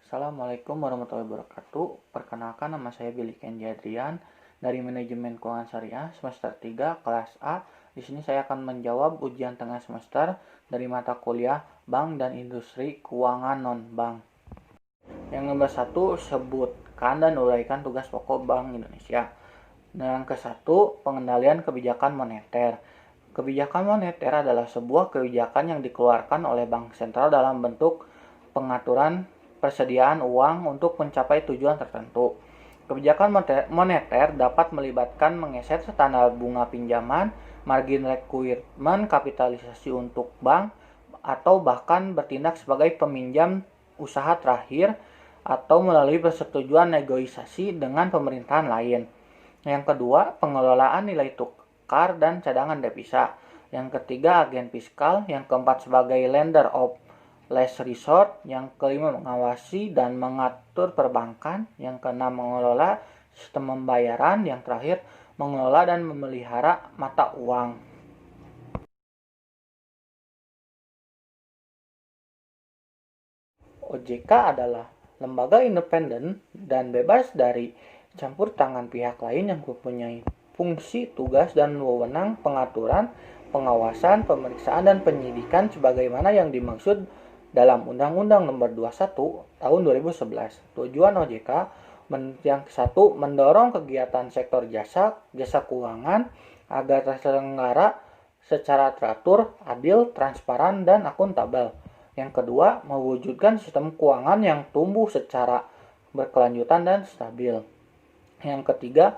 Assalamualaikum warahmatullahi wabarakatuh. Perkenalkan, nama saya Billy Kenji Adrian dari Manajemen Keuangan Syariah semester 3 kelas A. Di sini saya akan menjawab ujian tengah semester dari mata kuliah Bank dan Industri Keuangan Non-Bank. Yang nomor 1, sebutkan dan uraikan tugas pokok Bank Indonesia. Yang ke-1, pengendalian kebijakan moneter. Kebijakan moneter adalah sebuah kebijakan yang dikeluarkan oleh Bank Sentral dalam bentuk pengaturan persediaan uang untuk mencapai tujuan tertentu. Kebijakan moneter dapat melibatkan menggeser standar bunga pinjaman, margin requirement, kapitalisasi untuk bank, atau bahkan bertindak sebagai peminjam usaha terakhir atau melalui persetujuan negosiasi dengan pemerintahan lain. Yang kedua, pengelolaan nilai tukar dan cadangan devisa. Yang ketiga, agen fiskal. Yang keempat, sebagai lender of last resort. Yang kelima, mengawasi dan mengatur perbankan. Yang keenam, mengelola sistem pembayaran. Yang terakhir, mengelola dan memelihara mata uang. OJK adalah lembaga independen dan bebas dari campur tangan pihak lain yang mempunyai fungsi, tugas, dan wewenang pengaturan, pengawasan, pemeriksaan, dan penyidikan sebagaimana yang dimaksud dalam Undang-Undang Nomor 21 Tahun 2011. Tujuan OJK yang satu, mendorong kegiatan sektor jasa keuangan agar terselenggara secara teratur, adil, transparan, dan akuntabel. Yang kedua, mewujudkan sistem keuangan yang tumbuh secara berkelanjutan dan stabil. Yang ketiga,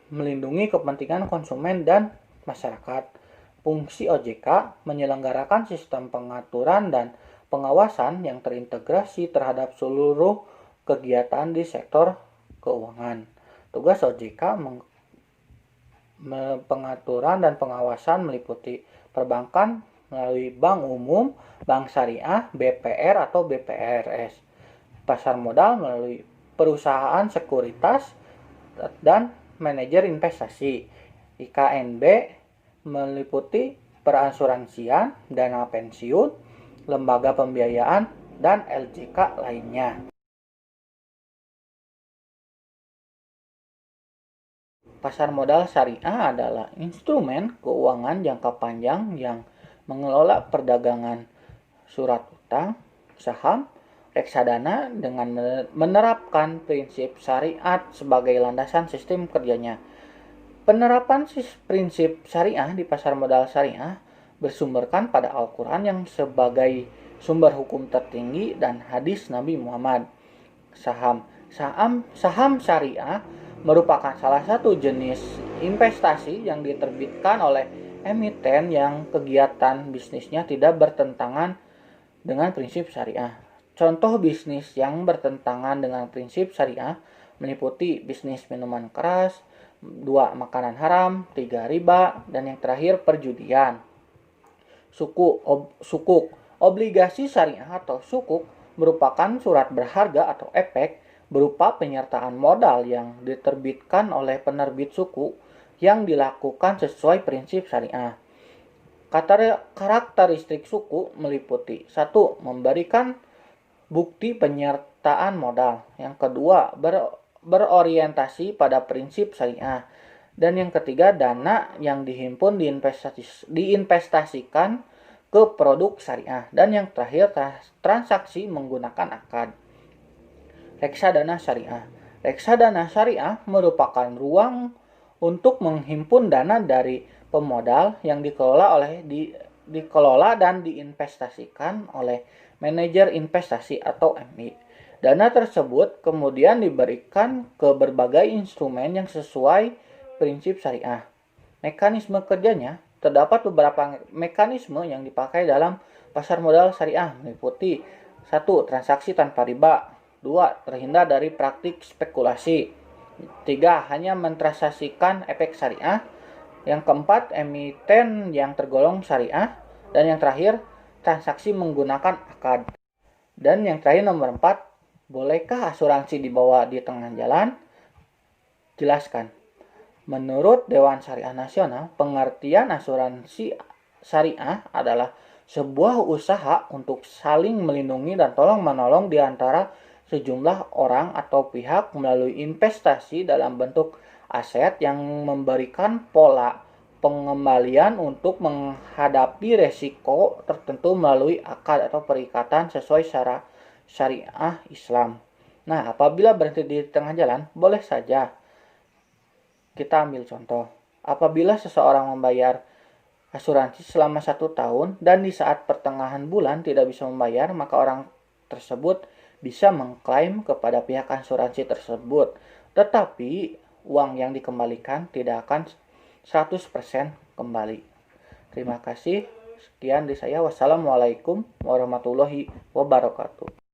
melindungi kepentingan konsumen dan masyarakat. Fungsi OJK menyelenggarakan sistem pengaturan dan pengawasan yang terintegrasi terhadap seluruh kegiatan di sektor keuangan. Tugas OJK pengaturan dan pengawasan meliputi perbankan melalui bank umum, bank syariah, BPR atau BPRS, pasar modal melalui perusahaan sekuritas dan manajer investasi. IKNB meliputi perasuransian, dana pensiun, lembaga pembiayaan, dan LJK lainnya. Pasar modal syariah adalah instrumen keuangan jangka panjang yang mengelola perdagangan surat utang, saham, reksadana dengan menerapkan prinsip syariat sebagai landasan sistem kerjanya. Penerapan prinsip syariah di pasar modal syariah bersumberkan pada Al-Quran yang sebagai sumber hukum tertinggi dan hadis Nabi Muhammad. Saham syariah merupakan salah satu jenis investasi yang diterbitkan oleh emiten yang kegiatan bisnisnya tidak bertentangan dengan prinsip syariah. Contoh bisnis yang bertentangan dengan prinsip syariah meliputi bisnis minuman keras, 2 makanan haram, 3 riba, dan yang terakhir perjudian. Sukuk. Obligasi syariah atau sukuk merupakan surat berharga atau efek berupa penyertaan modal yang diterbitkan oleh penerbit suku yang dilakukan sesuai prinsip syariah. Karakteristik suku meliputi 1. Memberikan bukti penyertaan modal. Yang kedua, berorientasi pada prinsip syariah. Dan yang ketiga, dana yang dihimpun diinvestasikan ke produk syariah. Dan yang terakhir, transaksi menggunakan akad. Reksadana syariah. Reksadana syariah merupakan ruang untuk menghimpun dana dari pemodal yang dikelola dan diinvestasikan oleh manajer investasi atau MI. Dana tersebut kemudian diberikan ke berbagai instrumen yang sesuai prinsip syariah. Mekanisme kerjanya, terdapat beberapa mekanisme yang dipakai dalam pasar modal syariah meliputi 1. Transaksi tanpa riba. 2. Terhindar dari praktik spekulasi. 3. Hanya mentransaksikan efek syariah. Yang keempat, emiten yang tergolong syariah. Dan yang terakhir, transaksi menggunakan akad. Dan yang terakhir nomor 4, bolehkah asuransi dibawa di tengah jalan? Jelaskan. Menurut Dewan Syariah Nasional, pengertian asuransi syariah adalah sebuah usaha untuk saling melindungi dan tolong-menolong di antara sejumlah orang atau pihak melalui investasi dalam bentuk aset yang memberikan pola pengembalian untuk menghadapi resiko tertentu melalui akad atau perikatan sesuai syariah Islam. Nah, apabila berhenti di tengah jalan, boleh saja. Kita ambil contoh. Apabila seseorang membayar asuransi selama 1 tahun dan di saat pertengahan bulan tidak bisa membayar, maka orang tersebut bisa mengklaim kepada pihak asuransi tersebut. Tetapi uang yang dikembalikan tidak akan 100% kembali. Terima kasih. Sekian dari saya. Wassalamualaikum warahmatullahi wabarakatuh.